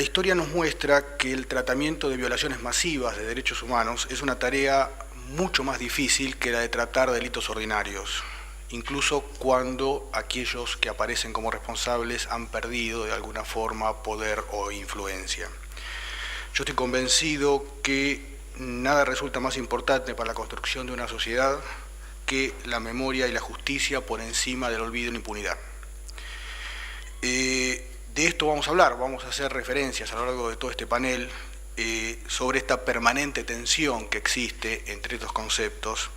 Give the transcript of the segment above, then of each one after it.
La historia nos muestra que el tratamiento de violaciones masivas de derechos humanos es una tarea mucho más difícil que la de tratar delitos ordinarios, incluso cuando aquellos que aparecen como responsables han perdido de alguna forma poder o influencia. Yo estoy convencido que nada resulta más importante para la construcción de una sociedad que la memoria y la justicia por encima del olvido y la impunidad. De esto vamos a hablar, vamos a hacer referencias a lo largo de todo este panel sobre esta permanente tensión que existe entre estos conceptos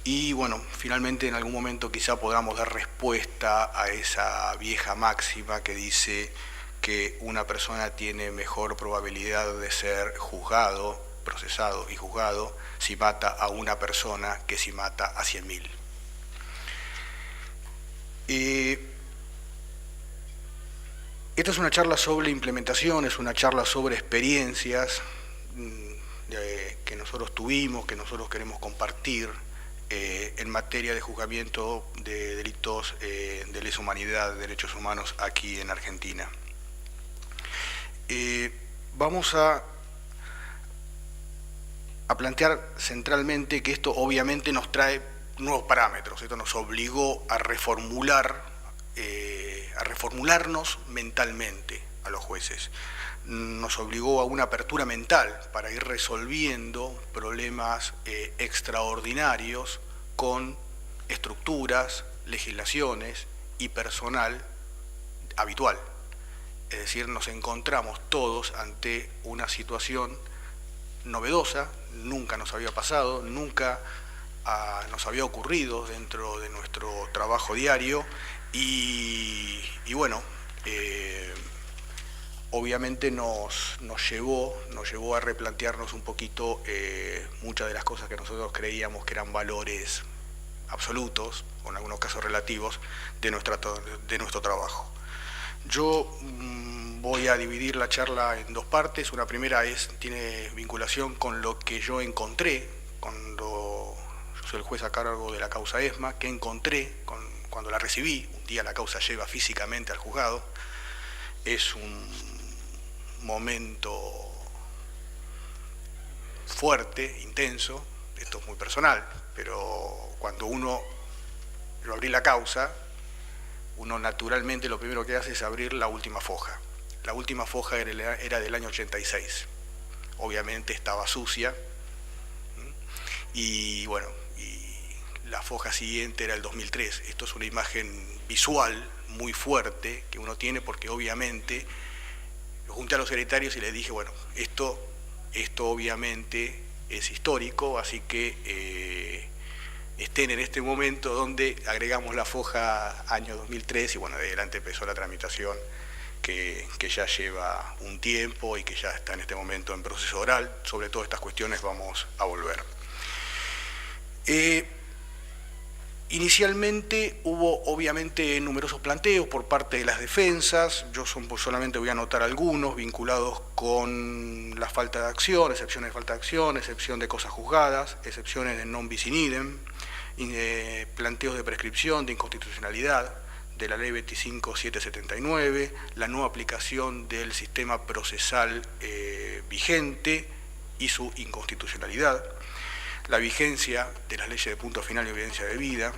y bueno, finalmente en algún momento quizá podamos dar respuesta a esa vieja máxima que dice que una persona tiene mejor probabilidad de ser juzgado, procesado y juzgado si mata a una persona que si mata a 100.000. Esta es una charla sobre implementación, es una charla sobre experiencias que nosotros tuvimos, que nosotros queremos compartir en materia de juzgamiento de delitos de lesa humanidad, de derechos humanos aquí en Argentina. Vamos a plantear centralmente que esto obviamente nos trae nuevos parámetros, esto nos obligó a reformularnos mentalmente a los jueces, nos obligó a una apertura mental para ir resolviendo problemas extraordinarios con estructuras, legislaciones y personal habitual. Es decir, nos encontramos todos ante una situación novedosa, nunca nos había pasado, nunca nos había ocurrido dentro de nuestro trabajo diario y bueno, obviamente nos llevó a replantearnos un poquito muchas de las cosas que nosotros creíamos que eran valores absolutos, o en algunos casos relativos, de nuestro trabajo. Yo voy a dividir la charla en dos partes. Una primera tiene vinculación con lo que yo encontré cuando yo soy el juez a cargo de la causa ESMA, que encontré cuando la recibí. Un día la causa llega físicamente al juzgado. Es un momento fuerte, intenso, esto es muy personal, pero cuando uno lo abrí la causa, uno naturalmente lo primero que hace es abrir la última foja. La última foja era del año 86. Obviamente estaba sucia. Y bueno, y la foja siguiente era el 2003. Esto es una imagen visual muy fuerte que uno tiene porque obviamente lo junté a los secretarios y les dije, bueno, esto obviamente es histórico, así que estén en este momento donde agregamos la foja año 2003 y bueno, de adelante empezó la tramitación que ya lleva un tiempo y que ya está en este momento en proceso oral. Sobre todas estas cuestiones vamos a volver. Inicialmente hubo obviamente numerosos planteos por parte de las defensas. Yo solamente voy a anotar algunos vinculados con la falta de acción, excepciones de falta de acción, excepción de cosas juzgadas, excepciones de non bis in idem, planteos de prescripción, de inconstitucionalidad de la ley 25.779, la no aplicación del sistema procesal vigente y su inconstitucionalidad, la vigencia de las leyes de punto final y evidencia de vida.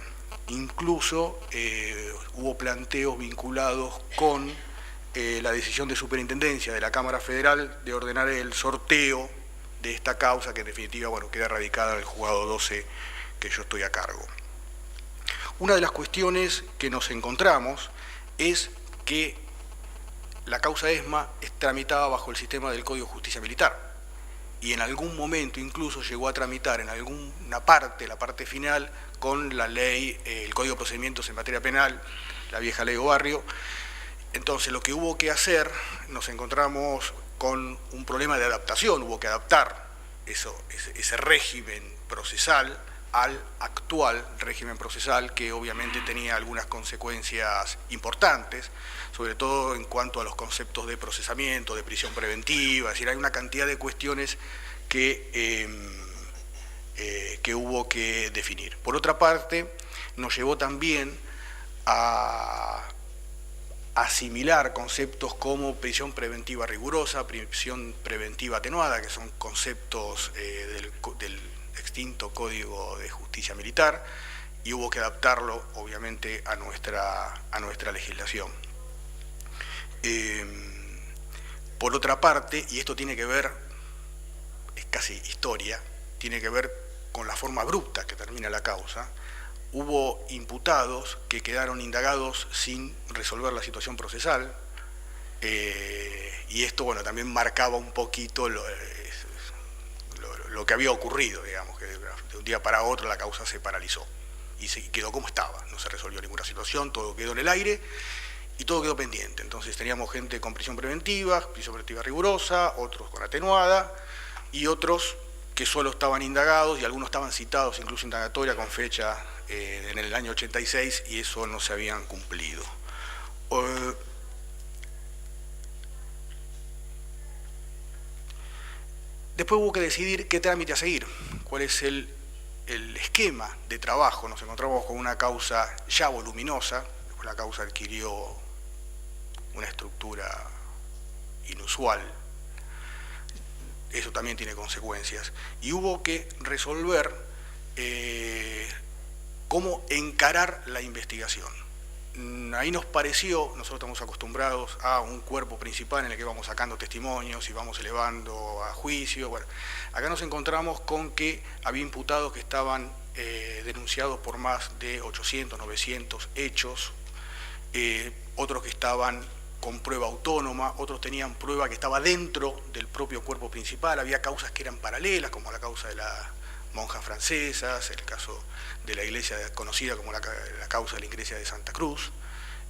Incluso hubo planteos vinculados con la decisión de superintendencia de la Cámara Federal de ordenar el sorteo de esta causa, que en definitiva bueno, queda radicada en el juzgado 12 que yo estoy a cargo. Una de las cuestiones que nos encontramos es que la causa ESMA es tramitada bajo el sistema del Código de Justicia Militar y en algún momento incluso llegó a tramitar en alguna parte, la parte final, con la ley, el Código de Procedimientos en materia penal, la vieja ley Obarrio. Entonces lo que hubo que hacer, nos encontramos con un problema de adaptación, hubo que adaptar ese régimen procesal al actual régimen procesal, que obviamente tenía algunas consecuencias importantes, sobre todo en cuanto a los conceptos de procesamiento, de prisión preventiva. Es decir, hay una cantidad de cuestiones que hubo que definir. Por otra parte, nos llevó también a asimilar conceptos como prisión preventiva rigurosa, prisión preventiva atenuada, que son conceptos del extinto Código de Justicia Militar, y hubo que adaptarlo, obviamente, a nuestra legislación. Por otra parte, y esto tiene que ver, es casi historia, tiene que ver con la forma abrupta que termina la causa, hubo imputados que quedaron indagados sin resolver la situación procesal, y esto, bueno, también marcaba un poquito lo que había ocurrido, digamos, que de un día para otro la causa se paralizó y quedó como estaba, no se resolvió ninguna situación, todo quedó en el aire y todo quedó pendiente. Entonces teníamos gente con prisión preventiva rigurosa, otros con atenuada y otros que solo estaban indagados, y algunos estaban citados incluso indagatoria con fecha en el año 86, y eso no se habían cumplido. Después hubo que decidir qué trámite a seguir, cuál es el esquema de trabajo. Nos encontramos con una causa ya voluminosa, después la causa adquirió una estructura inusual, eso también tiene consecuencias, y hubo que resolver cómo encarar la investigación. Ahí nos pareció, nosotros estamos acostumbrados a un cuerpo principal en el que vamos sacando testimonios y vamos elevando a juicio. Bueno, acá nos encontramos con que había imputados que estaban denunciados por más de 800, 900 hechos, otros que estaban con prueba autónoma, otros tenían prueba que estaba dentro del propio cuerpo principal, había causas que eran paralelas, como la causa de las monjas francesas, el caso de la iglesia conocida como la causa de la iglesia de Santa Cruz,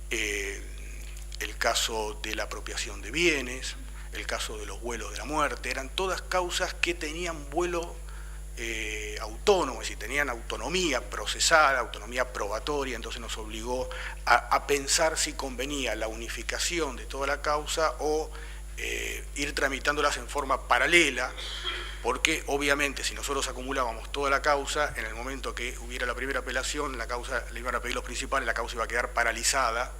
el caso de la apropiación de bienes, el caso de los vuelos de la muerte, eran todas causas que tenían vuelo autónomo, es decir, tenían autonomía procesal, autonomía probatoria. Entonces nos obligó a pensar si convenía la unificación de toda la causa o ir tramitándolas en forma paralela, porque obviamente si nosotros acumulábamos toda la causa, en el momento que hubiera la primera apelación, la causa le iban a pedir los principales, la causa iba a quedar paralizada.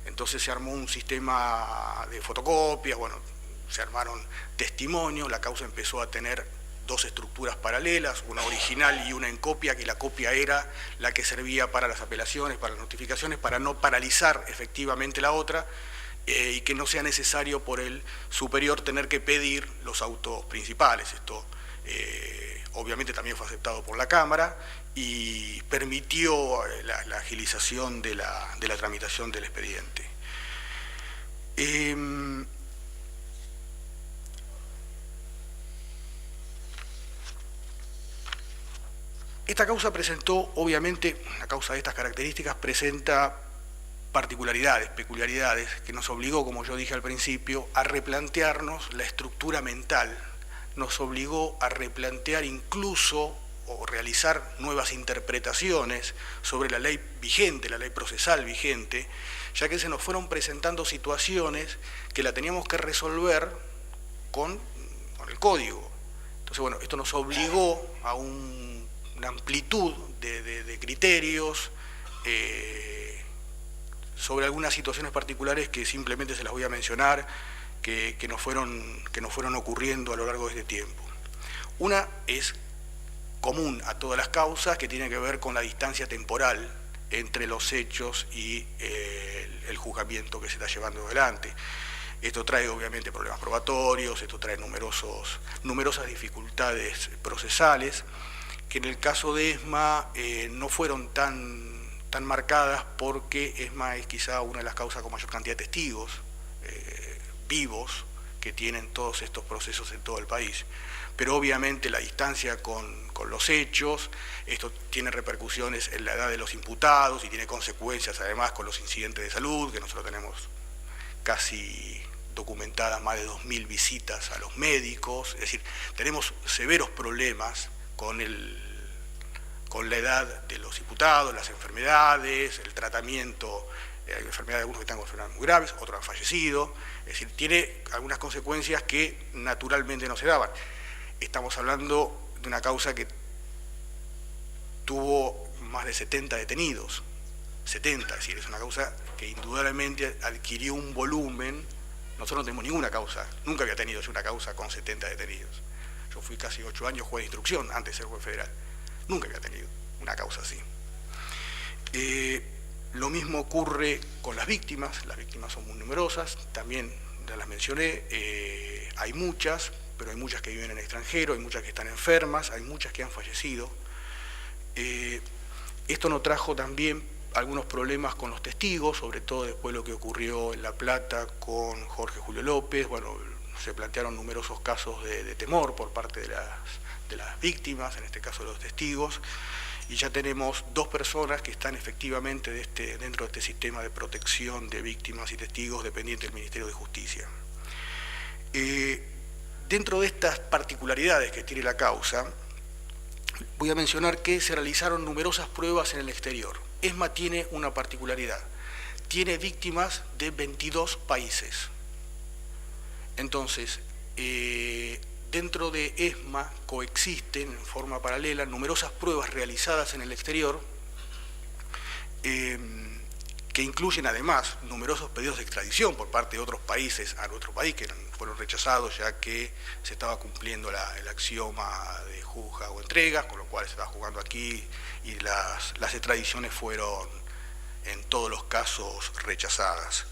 Entonces se armó un sistema de fotocopias, bueno, se armaron testimonios, la causa empezó a tener dos estructuras paralelas, una original y una en copia, que la copia era la que servía para las apelaciones, para las notificaciones, para no paralizar efectivamente la otra, y que no sea necesario por el superior tener que pedir los autos principales. Esto obviamente también fue aceptado por la Cámara y permitió la agilización de la tramitación del expediente. Esta causa presentó, obviamente, una causa de estas características presenta particularidades, peculiaridades, que nos obligó, como yo dije al principio, a replantearnos la estructura mental, nos obligó a replantear incluso o realizar nuevas interpretaciones sobre la ley vigente, la ley procesal vigente, ya que se nos fueron presentando situaciones que la teníamos que resolver con el código. Entonces, bueno, esto nos obligó a una amplitud de criterios sobre algunas situaciones particulares que simplemente se las voy a mencionar, que nos fueron ocurriendo a lo largo de este tiempo. Una es común a todas las causas, que tiene que ver con la distancia temporal entre los hechos y el juzgamiento que se está llevando adelante. Esto trae obviamente problemas probatorios, esto trae numerosas dificultades procesales, que en el caso de ESMA no fueron tan marcadas, porque ESMA es quizá una de las causas con mayor cantidad de testigos vivos que tienen todos estos procesos en todo el país. Pero obviamente la distancia con los hechos, esto tiene repercusiones en la edad de los imputados y tiene consecuencias además con los incidentes de salud, que nosotros tenemos casi documentadas más de 2.000 visitas a los médicos. Es decir, tenemos severos problemas con la edad de los imputados, las enfermedades, el tratamiento. Hay enfermedades, algunos que están con enfermedades muy graves, otros han fallecido. Es decir, tiene algunas consecuencias que naturalmente no se daban. Estamos hablando de una causa que tuvo más de 70 detenidos, 70, es decir, es una causa que indudablemente adquirió un volumen. Nosotros no tenemos ninguna causa, nunca había tenido yo una causa con 70 detenidos. Yo fui casi 8 años juez de instrucción antes de ser juez federal, nunca había tenido una causa así. Lo mismo ocurre con las víctimas son muy numerosas, también ya las mencioné, hay muchas, pero hay muchas que viven en el extranjero, hay muchas que están enfermas, hay muchas que han fallecido. Esto nos trajo también algunos problemas con los testigos, sobre todo después de lo que ocurrió en La Plata con Jorge Julio López. Bueno, se plantearon numerosos casos de temor por parte de las víctimas, en este caso de los testigos, y ya tenemos 2 personas que están efectivamente dentro de este sistema de protección de víctimas y testigos dependiente del Ministerio de Justicia. Dentro de estas particularidades que tiene la causa, voy a mencionar que se realizaron numerosas pruebas en el exterior. ESMA tiene una particularidad, tiene víctimas de 22 países. Entonces, dentro de ESMA coexisten en forma paralela numerosas pruebas realizadas en el exterior que incluyen además numerosos pedidos de extradición por parte de otros países a nuestro país que fueron rechazados ya que se estaba cumpliendo el axioma de juzga o entregas, con lo cual se estaba jugando aquí y las extradiciones fueron en todos los casos rechazadas.